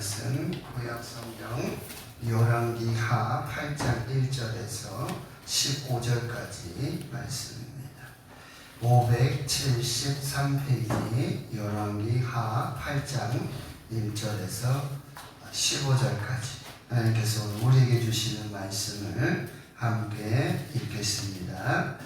말씀 구약성경 열왕기하 8장 1절에서 15절까지 말씀입니다. 573페이지 열왕기하 8장 1절에서 15절까지 하나님께서 우리에게 주시는 말씀을 함께 읽겠습니다.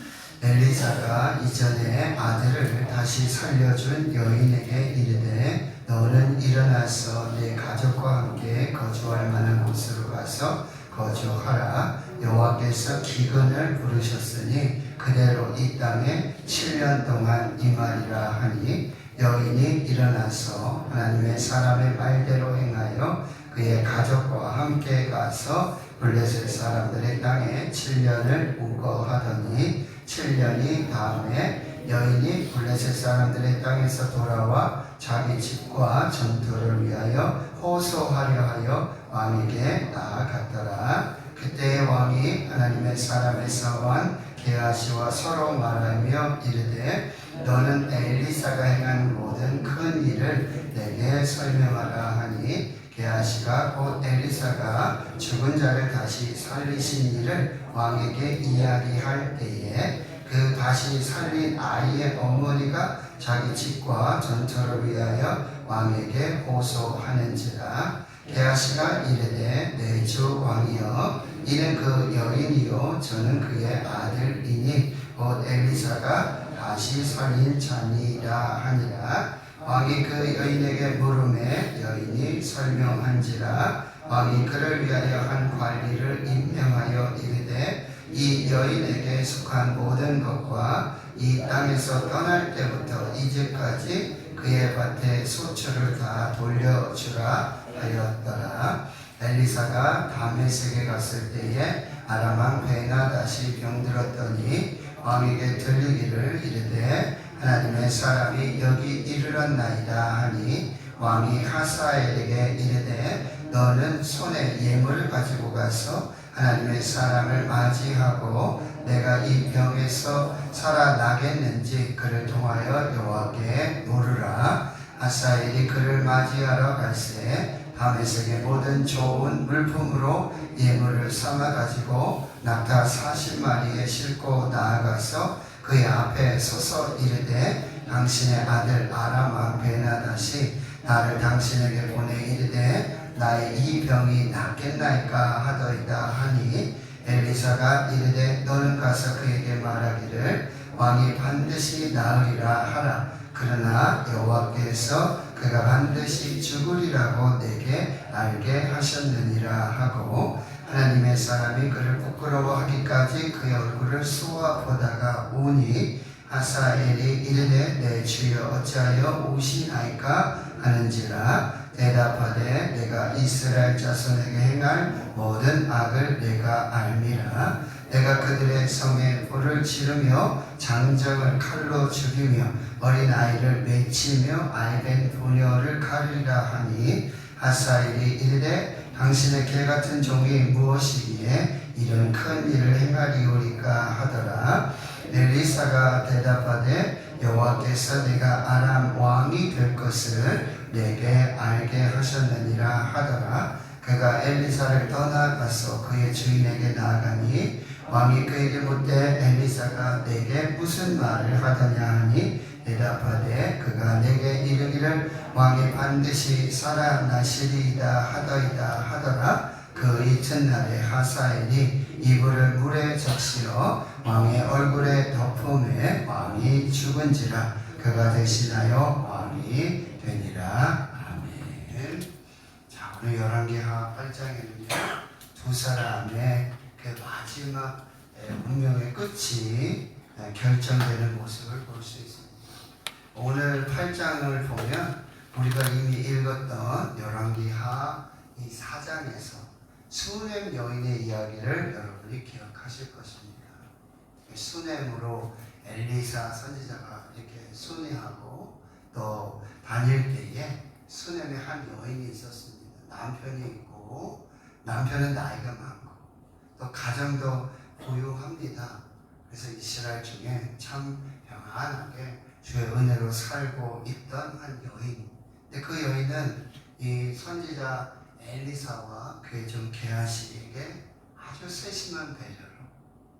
엘리사가 이전에 아들을 다시 살려준 여인에게 이르되 너는 일어나서 네 가족과 함께 거주할 만한 곳으로 가서 거주하라. 여호와께서 기근을 부르셨으니 그대로 이 땅에 7년 동안 임하리라 하니 여인이 일어나서 하나님의 사람의 말대로 행하여 그의 가족과 함께 가서 블레셋 사람들의 땅에 7년을 우거하더니 7년이 다음에 여인이 블레셋 사람들의 땅에서 돌아와 자기 집과 전투를 위하여 호소하려 하여 왕에게 나아갔더라. 그때 왕이 하나님의 사람의 사원 게하시와 서로 말하며 이르되 너는 엘리사가 행한 모든 큰 일을 내게 설명하라 하니 게하시가 곧 엘리사가 죽은 자를 다시 살리신 일을 왕에게 이야기할 때에 그 다시 살린 아이의 어머니가 자기 집과 전투를 위하여 왕에게 호소하는지라. 게하시가 이르되 내 주 왕이여 이는 그 여인이요 저는 그의 아들이니 곧 엘리사가 다시 살린 자니라 하니라. 왕이 그 여인에게 물음에 여인이 설명한지라. 왕이 그를 위하여 한 관리를 임명하여 이르되 이 여인에게 속한 모든 것과 이 땅에서 떠날 때부터 이제까지 그의 밭에 소출을 다 돌려주라 하였더라. 엘리사가 다메섹에 갔을 때에 아람 왕 베나다시 병들었더니 왕에게 들리기를 이르되 하나님의 사람이 여기 이르렀나이다 하니 왕이 하사엘에게 이르되 너는 손에 예물을 가지고 가서 하나님의 사람을 맞이하고 내가 이 병에서 살아나겠는지 그를 통하여 여호와께 물으라. 하사엘이 그를 맞이하러 갈새 다메섹의 모든 좋은 물품으로 예물을 삼아 가지고 낙타 40마리에 싣고 나아가서 그의 앞에 서서 이르되 당신의 아들 아람 왕 베나다시 나를 당신에게 보내 이르되 나의 이 병이 낫겠나이까 하더이다 하니 엘리사가 이르되 너는 가서 그에게 말하기를 왕이 반드시 나으리라 하라. 그러나 여호와께서 그가 반드시 죽으리라고 내게 알게 하셨느니라 하고 하나님의 사람이 그를 부끄러워하기까지 그의 얼굴을 쏘아보다가 우니 하사엘이 이르되 내 주여 어찌하여 우시나이까 하는지라. 대답하되 내가 이스라엘 자손에게 행할 모든 악을 내가 알미라. 내가 그들의 성에 불을 지르며 장정을 칼로 죽이며 어린아이를 맺히며 알된 부녀를 가리라 하니 하사엘이 이르되 당신의 개같은 종이 무엇이기에 이런 큰 일을 행하리오리까 하더라. 엘리사가 대답하되 여호와께서 내가 아람 왕이 될 것을 내게 알게 하셨느니라 하더라. 그가 엘리사를 떠나가서 그의 주인에게 나아가니 왕이 그에게 묻되 엘리사가 내게 무슨 말을 하더냐 하니 대답하되 그가 내게 이르기를 왕이 반드시 살아나시리이다 하더이다 하더라. 그 이튿날에 하사엘이 이불을 물에 적시어 왕의 얼굴에 덮음에 왕이 죽은지라. 그가 대신하여 왕이 되니라. 아멘. 자, 오늘 열왕기하 8장에는요 두 사람의 그 마지막 운명의 끝이 결정되는 모습을 볼 수 있습니다. 오늘 8장을 보면 우리가 이미 읽었던 열왕기하 이 4장에서 수넴 여인의 이야기를 여러분이 기억하실 것입니다. 수넴으로 엘리사 선지자가 이렇게 순회하고 또 다닐 때에 수넴에 한 여인이 있었습니다. 남편이 있고 남편은 나이가 많고 또 가정도 부유합니다. 그래서 이스라엘 중에 참 평안하게 주의 은혜로 살고 있던 한 여인. 근데 그 여인은 이 선지자 엘리사와 그의 종 게하시에게 아주 세심한 배려로,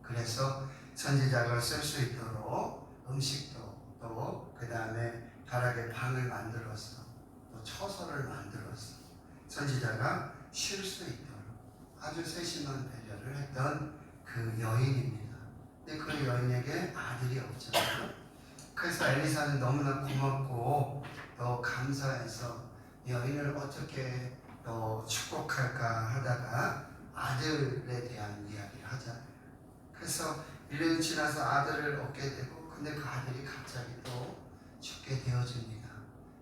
그래서 선지자가 쓸 수 있도록 음식도 또 그 다음에 다락에 방을 만들어서 또 처소를 만들어서 선지자가 쉴 수 있도록 아주 세심한 배려를 했던 그 여인입니다. 근데 그 여인에게 아들이 없잖아요. 그래서 엘리사는 너무나 고맙고 또 감사해서 여인을 어떻게 또 축복할까 하다가 아들에 대한 이야기를 하잖아요. 그래서 1년이 지나서 아들을 얻게 되고, 근데 그 아들이 갑자기 또 죽게 되어집니다.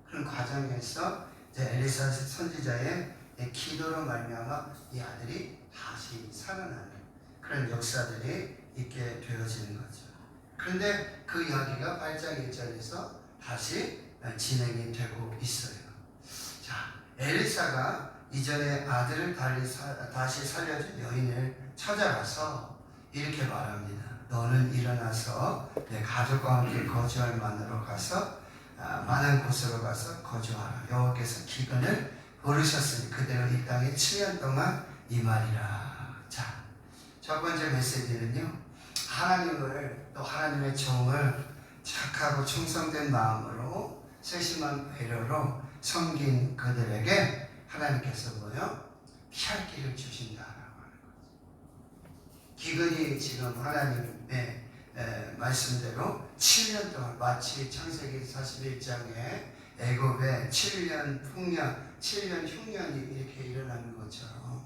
그런 과정에서 이제 엘리사 선지자의 기도로 말미암아 이 아들이 다시 살아나는 그런 역사들이 있게 되어지는 거죠. 그런데 그 이야기가 8장 1절에서 다시 진행이 되고 있어요. 자, 엘리사가 이전에 아들을 다시 살려준 여인을 찾아가서 이렇게 말합니다. 너는 일어나서 내 가족과 함께 거주할 만으로 가서 많은 곳으로 가서 거주하라. 여호와께서 기근을 부르셨으니 그대로 이 땅에 7년 동안 임하리라. 자, 첫 번째 메시지는요, 하나님을 또 하나님의 종을 착하고 충성된 마음으로 세심한 배려로 섬긴 그들에게 하나님께서 뭐요? 피할 길을 주신다라고 하는 거죠. 기근이 지금 하나님의 말씀대로 7년 동안 마치 창세기 41장에 애굽의 7년 풍년, 7년 흉년이 이렇게 일어나는 것처럼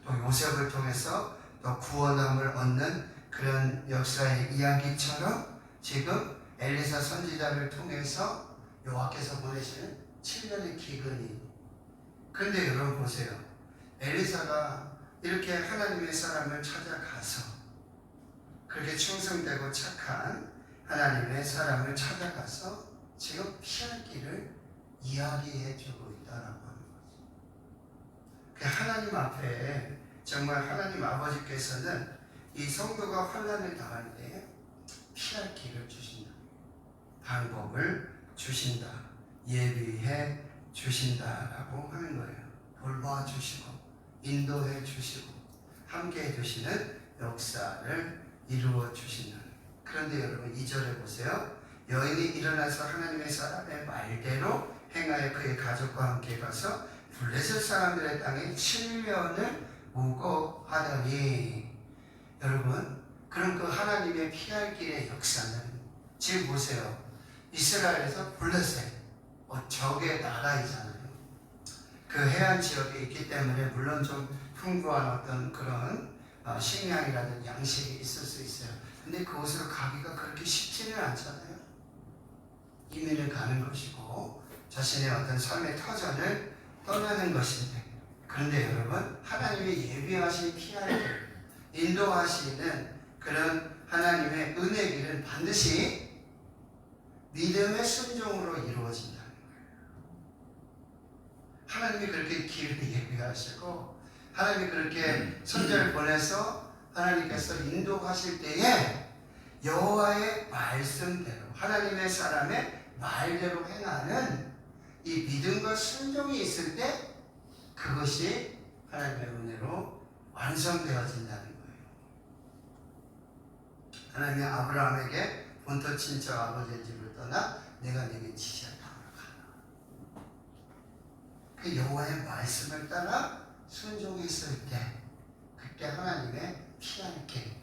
또 요셉을 통해서 또 구원함을 얻는 그런 역사의 이야기처럼 지금 엘리사 선지자를 통해서 여호와께서 보내시는 7년의 기근이. 그런데 여러분 보세요. 엘리사가 이렇게 하나님의 사람을 찾아가서 그렇게 충성되고 착한 하나님의 사람을 찾아가서 지금 피할 길을 이야기해 주고 있다라고 하는 거죠. 하나님 앞에 정말 하나님 아버지께서는 이 성도가 환난을 당할 때 피할 길을 주신다. 방법을 주신다. 예비해 주신다라고 하는 거예요. 돌봐주시고 인도해 주시고 함께해 주시는 역사를 이루어 주신다는. 그런데 여러분 2절에 보세요. 여인이 일어나서 하나님의 사람의 말대로 행하여 그의 가족과 함께 가서 블레셋 사람들의 땅에 7년을 묵어하더니. 여러분, 그럼 그 하나님의 피할 길의 역사는 지금 보세요. 이스라엘에서 블레셋, 적의 나라이잖아요. 그 해안 지역에 있기 때문에 물론 좀 풍부한 어떤 그런 식량이라든지 양식이 있을 수 있어요. 근데 그곳으로 가기가 그렇게 쉽지는 않잖아요. 이민을 가는 것이고 자신의 어떤 삶의 터전을 떠나는 것인데, 그런데 여러분, 하나님의 예비하신 피할 길, 인도하시는 그런 하나님의 은혜 길은 반드시 믿음의 순종으로 이루어진다는 거예요. 하나님이 그렇게 길을 예비하시고 하나님이 그렇게 선지자를 보내서 하나님께서 인도하실 때에 여호와의 말씀대로 하나님의 사람의 말대로 행하는 이 믿음과 순종이 있을 때 그것이 하나님의 은혜로 완성되어진다는 거예요. 하나님이 아브라함에게 본토 친척 아버지의 집을 떠나 내가 네게 지시할 땅으로 가라. 그 여호와의 말씀을 따라 순종했을 때 그때 하나님의 피할 길,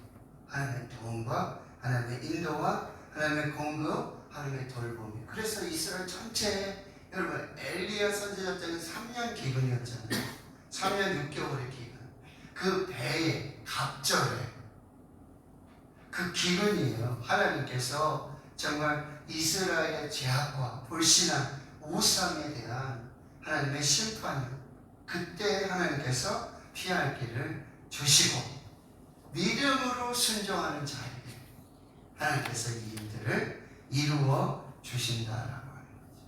하나님의 도움과 하나님의 인도와 하나님의 공급, 하나님의 돌봄이. 그래서 이스라엘 전체에 여러분 엘리야 선지자 때는 3년 기근이었잖아요. 3년 6개월의 기근. 그 배에 갑절에 그 기근이에요. 하나님께서 정말 이스라엘의 죄악과 불신한 우상에 대한 하나님의 심판이요. 그때 하나님께서 피할 길을 주시고 믿음으로 순종하는 자에게 하나님께서 이 일들을 이루어 주신다라고 하는 거죠.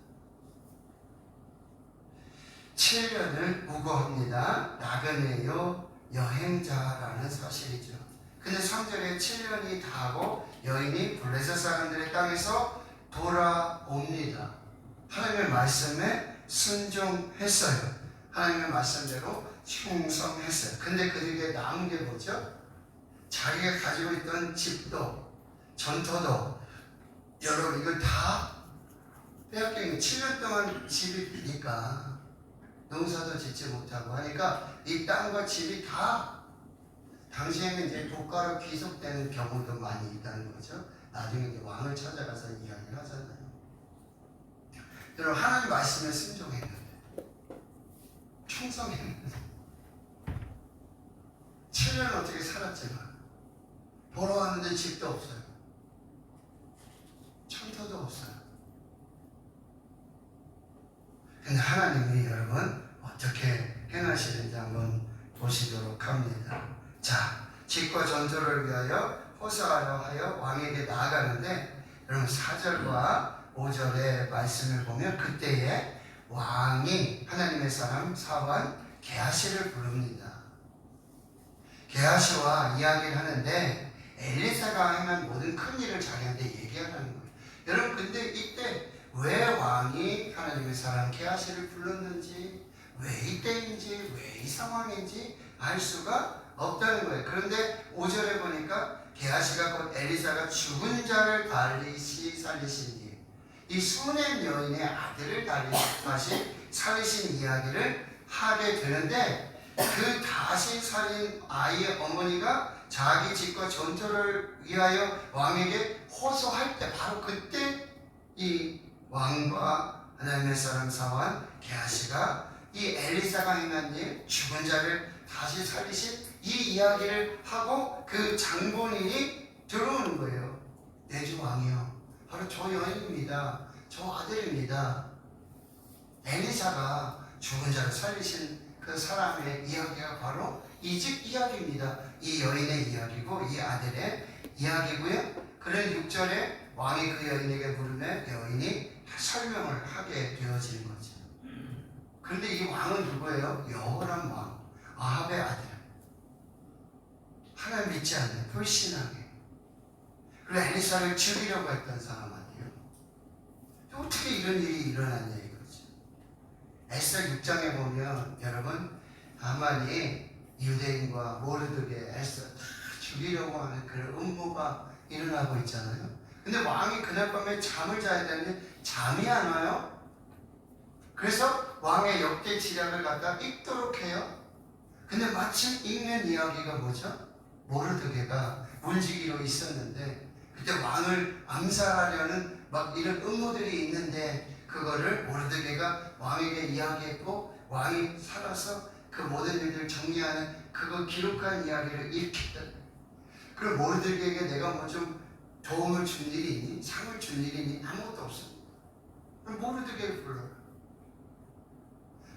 7년을 무고합니다. 나그네요 여행자라는 사실이죠. 근데 3절에 7년이 다하고 여인이 블레셋 사람들의 땅에서 돌아옵니다. 하나님의 말씀에 순종했어요. 하나님의 말씀대로 충성했어요. 근데 그들에게 남은 게 뭐죠? 자기가 가지고 있던 집도 전토도 여러분 이걸 다 빼앗긴 7년 동안 집이 비니까 농사도 짓지 못하고 하니까 이 땅과 집이 다 당시에는 이제 국가로 귀속되는 경우도 많이 있다는 거죠. 나중에 이제 왕을 찾아가서 이야기를 하잖아요. 여러분 하나님 말씀에 순종했는데 충성했는데 7년 어떻게 살았지만 보러 왔는데 집도 없어요. 천토도 없어요. 근데 하나님이 여러분 어떻게 행하시는지 한번 보시도록 합니다. 자, 집과 전투를 위하여 호소하려 하여 왕에게 나아가는데 여러분 4절과 5절의 말씀을 보면 그때에 왕이 하나님의 사람 사환 게하시를 부릅니다. 게하시와 이야기를 하는데 엘리사가 행한 모든 큰 일을 자기한테 얘기하라는 거예요. 여러분 근데 이때 왜 왕이 하나님의 사람 게하시를 불렀는지 왜 이때인지 왜 이 상황인지 알 수가 없다는 거예요. 그런데 5절에 보니까 게하시가 곧 엘리사가 죽은 자를 살리신 뒤 이 수넴 여인의 아들을 다시 살리신 이야기를 하게 되는데 그 다시 살린 아이의 어머니가 자기 집과 전투를 위하여 왕에게 호소할 때 바로 그때 이 왕과 하나님의 사람 사환 게하시가 이 엘리사가 행한 일 죽은 자를 다시 살리신 이 이야기를 하고 그 장본인이 들어오는 거예요. 내 주 왕이요 바로 저 여인입니다. 저 아들입니다. 엘리사가 죽은 자를 살리신 그 사람의 이야기가 바로 이 집 이야기입니다. 이 여인의 이야기고 이 아들의 이야기고요. 그런 6절에 왕이 그 여인에게 부르면 여인이 설명을 하게 되어진 거죠. 그런데 이 왕은 누구예요? 여호람 왕, 아합의 아들. 하나님 믿지 않는 불신하게 그리고 엘리사를 죽이려고 했던 사람 아니에요? 어떻게 이런 일이 일어났냐 이거죠. 에스더 6장에 보면 여러분 하만이 유대인과 모르드게 에스더 다 죽이려고 하는 그런 음모가 일어나고 있잖아요. 근데 왕이 그날 밤에 잠을 자야 되는데 잠이 안 와요. 그래서 왕의 역대 지략을 갖다 읽도록 해요. 근데 마침 읽는 이야기가 뭐죠? 모르드게가 문지기로 있었는데 그때 왕을 암살하려는 막 이런 음모들이 있는데 그거를 모르드게가 왕에게 이야기했고 왕이 살아서 그 모든 일들을 정리하는 그거 기록한 이야기를 읽히다. 그럼 모르드게에게 내가 뭐 좀 도움을 준 일이 있니? 상을 준 일이 있니? 아무것도 없습니다. 그럼 모르드게를 불러라.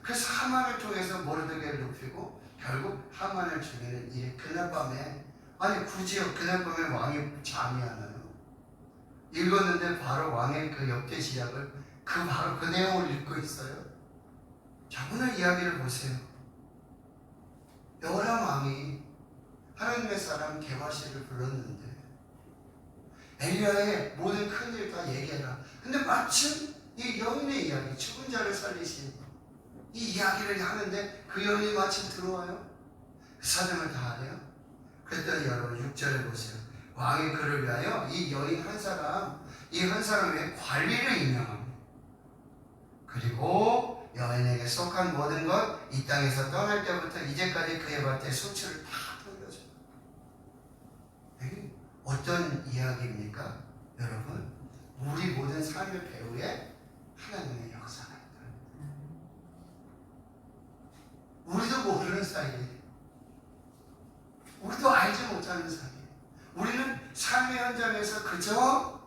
그래서 하만을 통해서 모르드게를 높이고 결국 하만을 죽이는 일이 그날 밤에 아니 굳이요 그날 밤에 왕이 잠이 안 와요. 읽었는데 바로 왕의 그 역대 지략을 바로 그 내용을 읽고 있어요. 자 오늘 이야기를 보세요. 여호람 왕이 하나님의 사람 게하시를 불렀는데 엘리야의 모든 큰일 다 얘기해라. 근데 마침 이 여인의 이야기 죽은 자를 살리신 이 이야기를 하는데 그 여인이 마침 들어와요. 그 사정을 다 하래요. 그랬더니 여러분 6절에 보세요. 왕이 그를 위하여 이 여인 한 사람의 관리를 임명합니다. 그리고 여인에게 속한 모든 것 이 땅에서 떠날 때부터 이제까지 그의 밭에 수치를 다 돌려줘요. 어떤 이야기입니까? 여러분 우리 모든 삶의 배후에 하나님의 역사가 있다. 우리도 모르는 사이에 우리도 알지 못하는 사이에 우리는 삶의 현장에서 그저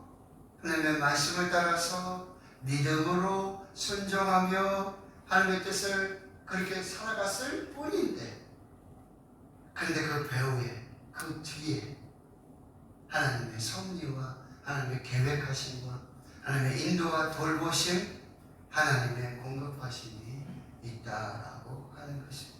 하나님의 말씀을 따라서 믿음으로 순종하며 하나님의 뜻을 그렇게 살아갔을 뿐인데 그런데 그 배후에 그 뒤에 하나님의 섭리와 하나님의 계획하심과 하나님의 인도와 돌보심 하나님의 공급하심이 있다라고 하는 것입니다.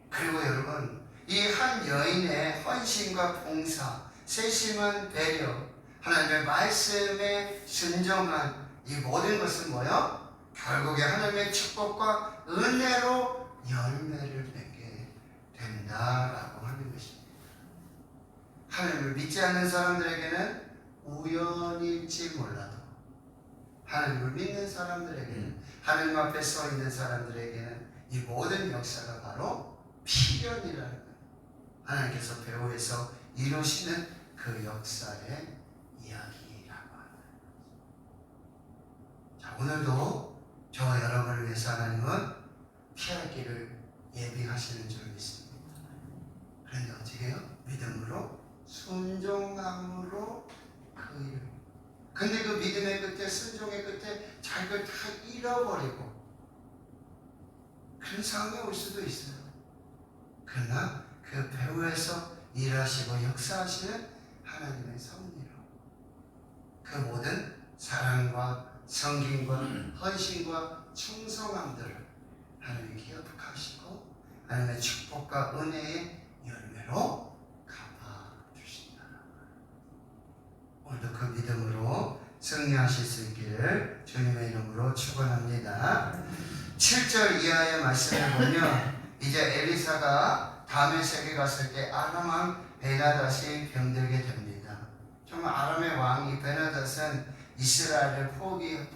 그리고 여러분 이 한 여인의 헌신과 봉사 세심한 배려 하나님의 말씀에 순종한 이 모든 것은 뭐요? 결국에 하나님의 축복과 은혜로 열매를 맺게 된다라고 하는 것입니다. 하나님을 믿지 않는 사람들에게는 우연일지 몰라도 하나님을 믿는 사람들에게는 하나님 앞에 서 있는 사람들에게는 이 모든 역사가 바로 필연이라는 거예요. 하나님께서 배후에서 이루시는 그 역사의 이야기라고 하는 거예요. 자, 오늘도 저와 여러분을 위해서 하나님은 피할 길을 예비하시는 줄 믿습니다. 그런데 어떻게 해요? 믿음으로 순종함으로 그 일을. 근데 그 믿음의 끝에, 순종의 끝에 자기를 다 잃어버리고 그런 상황이 올 수도 있어요. 그러나 그 배후에서 일하시고 역사하시는 하나님의 섭리로 그 모든 사랑과 성김과 헌신과 충성함들을 하나님이 기억하시고 하나님의 축복과 은혜의 열매로 갚아주신다. 오늘도 그 믿음으로 승리하실 수 있기를 주님의 이름으로 축원합니다. 7절 이하의 말씀을 보면 이제 엘리사가 다메섹에 갔을 때 아람 왕 베나닷이 병들게 됩니다. 정말 아람의 왕 이 베나닷은 이스라엘을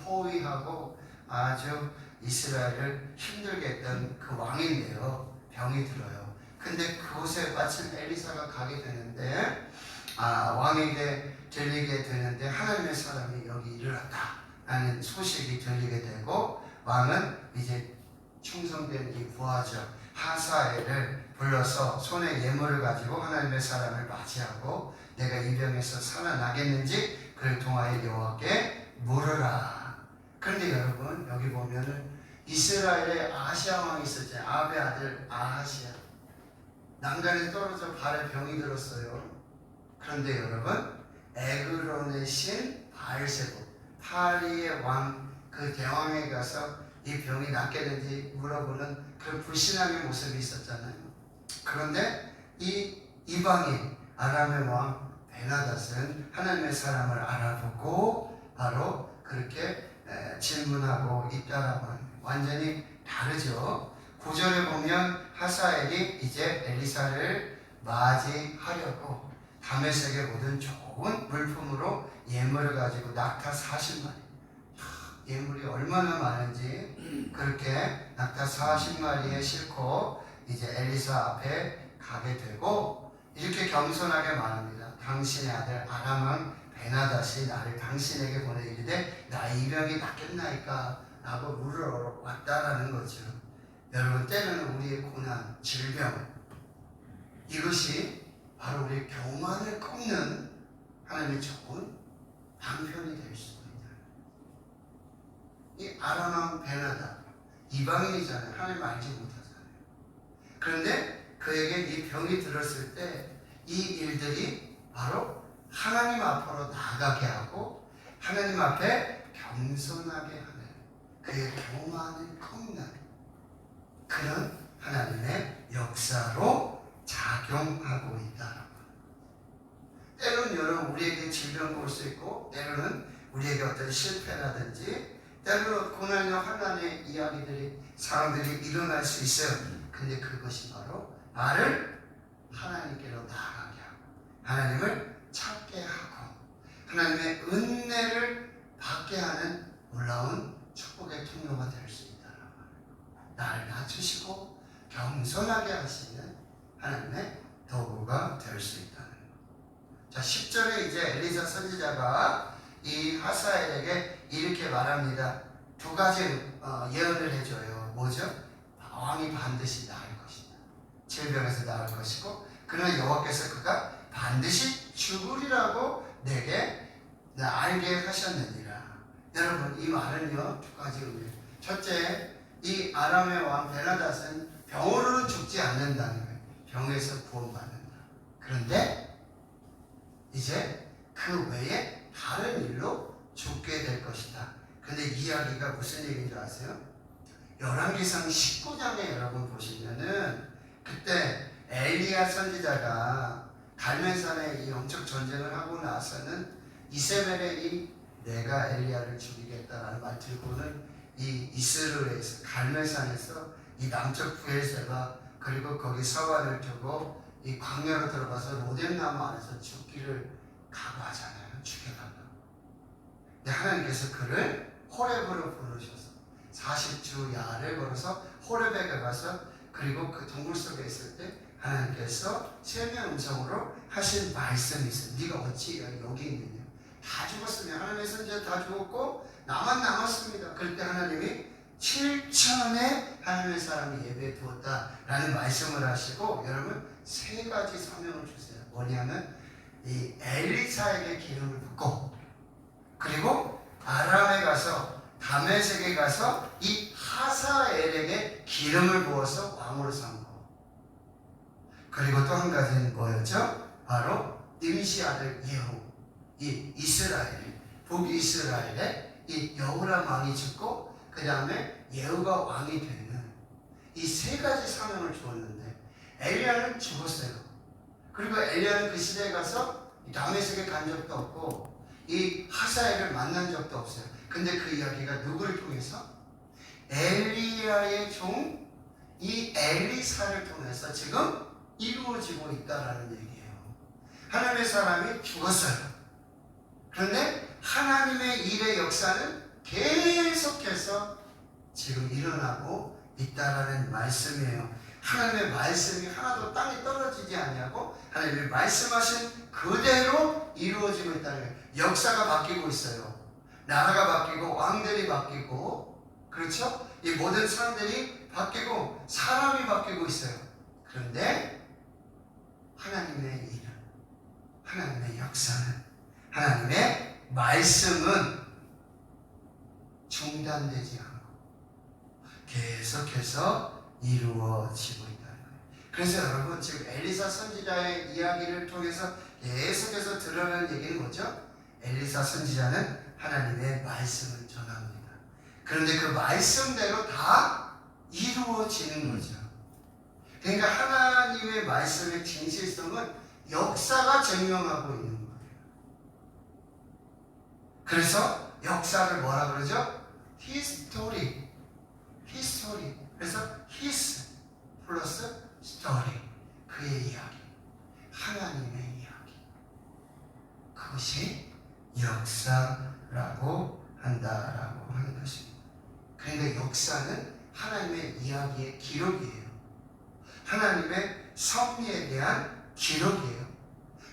포위하고 아주 이스라엘을 힘들게 했던 그 왕인데요. 병이 들어요. 근데 그곳에 마침 엘리사가 가게 되는데 왕에게 들리게 되는데 하나님의 사람이 여기 이르렀다라는 소식이 들리게 되고 왕은 이제 충성된 이 부하죠 하사엘을 불러서 손에 예물을 가지고 하나님의 사람을 맞이하고 내가 이 병에서 살아나겠는지 그를 통하여 여호와께 물으라. 그런데 여러분 여기 보면은 이스라엘의 아하시아 왕이 있었잖아요. 아합의 아들 아하시아 난간에 떨어져 발에 병이 들었어요. 그런데 여러분 에그론의 신 바알세부 파리의 왕 그 대왕에 가서 이 병이 낫겠는지 물어보는 그 불신앙의 모습이 있었잖아요. 그런데 이 이방인 아람의 왕 베나닷은 하나님의 사람을 알아보고 바로 그렇게 질문하고 있다라고 하는 완전히 다르죠. 9절에 보면 하사엘이 이제 엘리사를 맞이하려고 다메섹의 모든 좋은 물품으로 예물을 가지고 낙타 40마리 예물이 얼마나 많은지 그렇게 낙타 40마리에 싣고 이제 엘리사 앞에 가게 되고 이렇게 겸손하게 말합니다. 당신의 아들 아람 왕 베나닷이 나를 당신에게 보내 이르되 나 이 병이 낫겠나이까 라고 물으러 왔다라는 거죠. 여러분 때로는 우리의 고난, 질병 이것이 바로 우리의 교만을 꺾는 하나님의 좋은 방편이 될 수 있다. 이 아람 왕 베나닷 이방인이잖아요. 하나님 알지 못하잖아요. 그런데 그에게 이 병이 들었을 때 이 일들이 바로 하나님 앞으로 나아가게 하고 하나님 앞에 겸손하게 하는 그의 교만을 꺾는 그런 하나님의 역사로 작용하고 있다라고. 때로는 여러분 우리에게 질병이 올 수 있고 때로는 우리에게 어떤 실패라든지 때로는 고난이나 환난의 이야기들이 상황들이 일어날 수 있어요. 근데 그것이 바로 나를 하나님께로 나아가게 하고 하나님을 찾게 하고 하나님의 은혜를 받게 하는 놀라운 축복의 통로가 될 수 있다라고 하는 거. 나를 낮추시고 겸손하게 하시는 하나님의 도구가 될 수 있다는 거. 자 10절에 이제 엘리사 선지자가 이 하사엘에게 이렇게 말합니다. 두 가지 예언을 해줘요. 뭐죠? 왕이 반드시 나을 것이다. 질병에서 나을 것이고 그러나 여호와께서 그가 반드시 죽으리라고 내게 알게 하셨느니라. 여러분 이 말은요 두 가지 의미. 첫째 이 아람의 왕 베나닷은 병으로는 죽지 않는다는 거예요. 병에서 구원받는다. 그런데 이제 그 외에 다른 일로 죽게 될 것이다. 근데 이 이야기가 무슨 얘기인 줄 아세요? 열왕기상 19장에 여러분 보시면은 그때 엘리야 선지자가 갈멜산에 이 영적 전쟁을 하고 나서는 이세벨이 내가 엘리야를 죽이겠다라는 말 들고는 이 이스라엘에서 갈멜산에서 이 남쪽 부엘세바 그리고 거기 서반을 두고 이 광야로 들어가서 로뎀나무 안에서 죽기를 각오하잖아요. 죽여달라고. 근데 하나님께서 그를 호렙으로 부르셔서 40주 야를 걸어서 호렙에 가서 그리고 그 동굴 속에 있을 때 하나님께서 세미의 음성으로 하신 말씀이 있어요. 네가 어찌 여기 있느냐. 다 죽었으면 하나님의 선지자 다 죽었고 나만 남았습니다. 그럴 때 하나님이 7천의 하나님의 사람이 예배에 두었다라는 말씀을 하시고 여러분 세 가지 사명을 주세요. 뭐냐면 이 엘리사에게 기름을 붓고 그리고 아람에 가서 다메섹에 가서 이 하사엘에게 기름을 부어서 왕으로 삼고 그리고 또 한 가지는 뭐였죠? 바로 임시 아들 예후 이 이스라엘 북이스라엘에 이 여호람 왕이 죽고 그 다음에 예후가 왕이 되는 이 세 가지 사명을 주었는데 엘리야는 죽었어요. 그리고 엘리야는 그 시대에 가서 다메섹에 간 적도 없고 이 하사엘을 만난 적도 없어요. 근데 그 이야기가 누구를 통해서? 엘리야의 종 이 엘리사를 통해서 지금 이루어지고 있다라는 얘기예요. 하나님의 사람이 죽었어요. 그런데 하나님의 일의 역사는 계속해서 지금 일어나고 있다라는 말씀이에요. 하나님의 말씀이 하나도 땅에 떨어지지 않냐고 하나님이 말씀하신 그대로 이루어지고 있다는 거예요. 역사가 바뀌고 있어요. 나라가 바뀌고 왕들이 바뀌고 그렇죠? 이 모든 사람들이 바뀌고 사람이 바뀌고 있어요. 그런데 하나님의 일은 하나님의 역사는 하나님의 말씀은 중단되지 않고 계속해서 이루어지고 있다는 거예요. 그래서 여러분 지금 엘리사 선지자의 이야기를 통해서 계속해서 드러나는 얘기는 뭐죠? 엘리사 선지자는 하나님의 말씀을 전합니다. 그런데 그 말씀대로 다 이루어지는 거죠. 그러니까 하나님의 말씀의 진실성은 역사가 증명하고 있는 거예요. 그래서 역사를 뭐라 그러죠? 히스토리. 그래서 his 플러스 story. 그의 이야기. 하나님의 이야기. 그것이 역사라고 한다라고 하는 것입니다. 그러니까 역사는 하나님의 이야기의 기록이에요. 하나님의 섭리에 대한 기록이에요.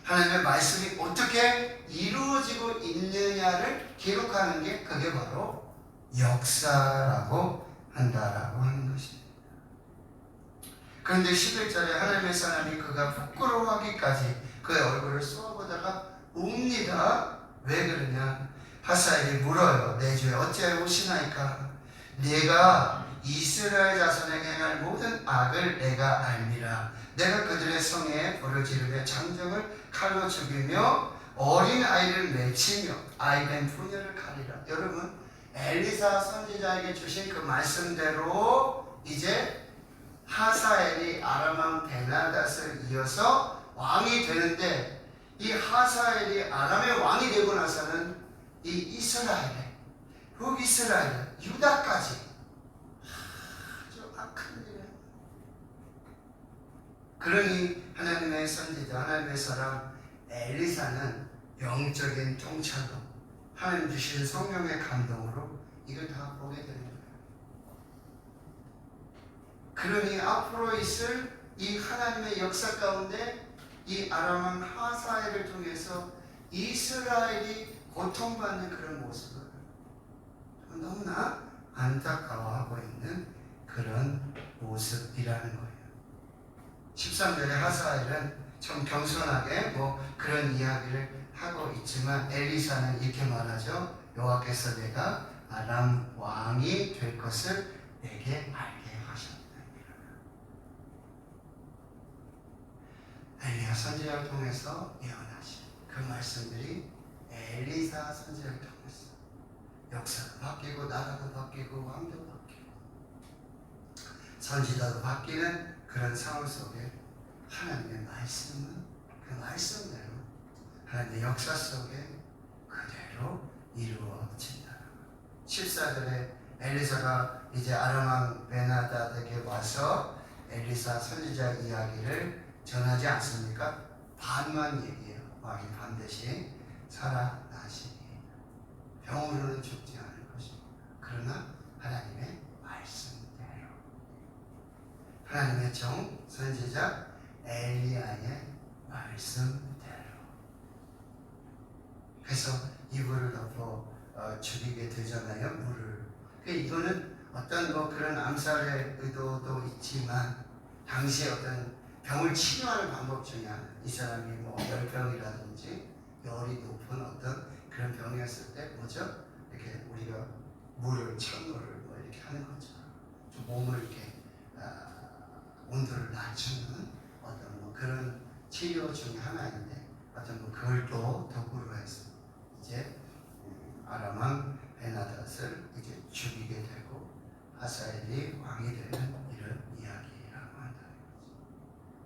하나님의 말씀이 어떻게 이루어지고 있느냐를 기록하는 게 그게 바로 역사라고 한다라고 하는 것입니다. 그런데 11절에 하나님의 사람이 그가 부끄러워하기까지 그의 얼굴을 쏘아보다가 웁니다. 왜 그러냐? 하사엘이 물어요. 내 주에 어찌하여 오시나이까? 내가 이스라엘 자손에게 행할 모든 악을 내가 알미라. 내가 그들의 성에 불을 지르며 장정을 칼로 죽이며 어린 아이를 맺히며 아이된 부녀를 가리라. 여러분 엘리사 선지자에게 주신 그 말씀대로 이제 하사엘이 아람왕 베나닷을 이어서 왕이 되는데 이 하사엘이 아람의 왕이 되고 나서는 이 이스라엘에 북이스라엘 유다까지 아주 악한 일이에요. 그러니 하나님의 선지자 하나님의 사람 엘리사는 영적인 통찰로 하나님 주시는 성령의 감동으로 이걸 다 보게 되는 거예요. 그러니 앞으로 있을 이 하나님의 역사 가운데 이 아람왕 하사엘을 통해서 이스라엘이 고통받는 그런 모습을 너무나 안타까워하고 있는 그런 모습이라는 거예요. 13절에 하사엘은 좀 겸손하게 그런 이야기를 하고 있지만 엘리사는 이렇게 말하죠. 여호와께서 내가 아람 왕이 될 것을 내게 알게 하셨다. 엘리야 선지자를 통해서 예언하신 그 말씀들이 엘리사 선지자를 통해서 역사도 바뀌고 나라도 바뀌고 왕도 바뀌고 선지자도 바뀌는 그런 상황 속에 하나님의 말씀은 그 말씀대로 하나님의 역사 속에 그대로 이루어진다. 14절에 엘리사가 이제 아람 베나닷에게 와서 엘리사 선지자 이야기를 전하지 않습니까? 반만 얘기해요. 왕이 반드시 살아나시니 병으로는 죽지 않을 것입니다. 그러나 하나님의 말씀대로, 하나님의 종 선지자 엘리야의 말씀대로. 그래서 이불을 덮어 죽이게 되잖아요. 물을. 이거는 어떤 그런 암살의 의도도 있지만 당시에 어떤 병을 치료하는 방법 중에 하나. 이 사람이 열병이라든지 열이 높은 어떤 그런 병이었을 때 뭐죠? 이렇게 우리가 물을 찬물을 이렇게 하는 거죠. 좀 몸을 이렇게 온도를 낮추는 어떤 그런 치료 중에 하나인데 어떤 그걸 또 도구로 해서 이제 아람 왕 베나닷을 이제 죽이게 되고 하사엘이 왕이 되는 이런 이야기라고 한다는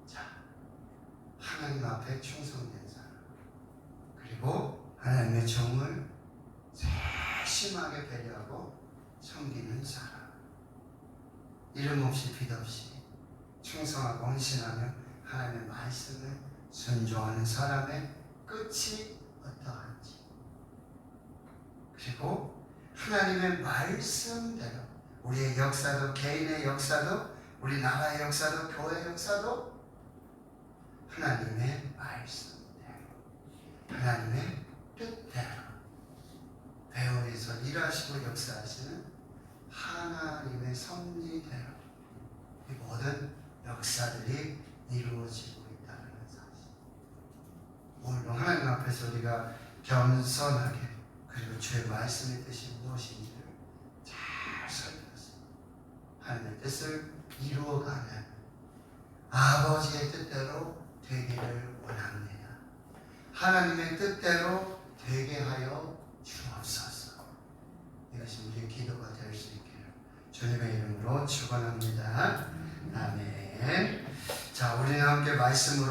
거죠. 자, 하나님 앞에 충성된 사람, 그리고 하나님의 종을 세심하게 배려하고 섬기는 사람, 이름 없이 빛 없이 충성하고 헌신하며 하나님의 말씀을 순종하는 사람의 끝이 어떠한지, 그리고 하나님의 말씀대로 우리의 역사도, 개인의 역사도, 우리 나라의 역사도, 교회의 역사도 하나님의 말씀대로, 하나님의 뜻대로 배후에서 일하시고 역사하시는 하나님의 섭리대로 이 모든 역사들이 이루어지고 있다는 사실. 오늘도 하나님 앞에서 우리가 겸손하게, 그리고 주의 말씀의 뜻이 무엇인지를 잘 살펴서 하나님의 뜻을 이루어가는 아버지의 뜻대로 되기를 원합니다. 하나님의 뜻대로 되게 하여 주옵소서. 이것이 우리의 기도가 될 수 있기를 주님의 이름으로 축원합니다. 아멘. 자, 우리는 함께 말씀으로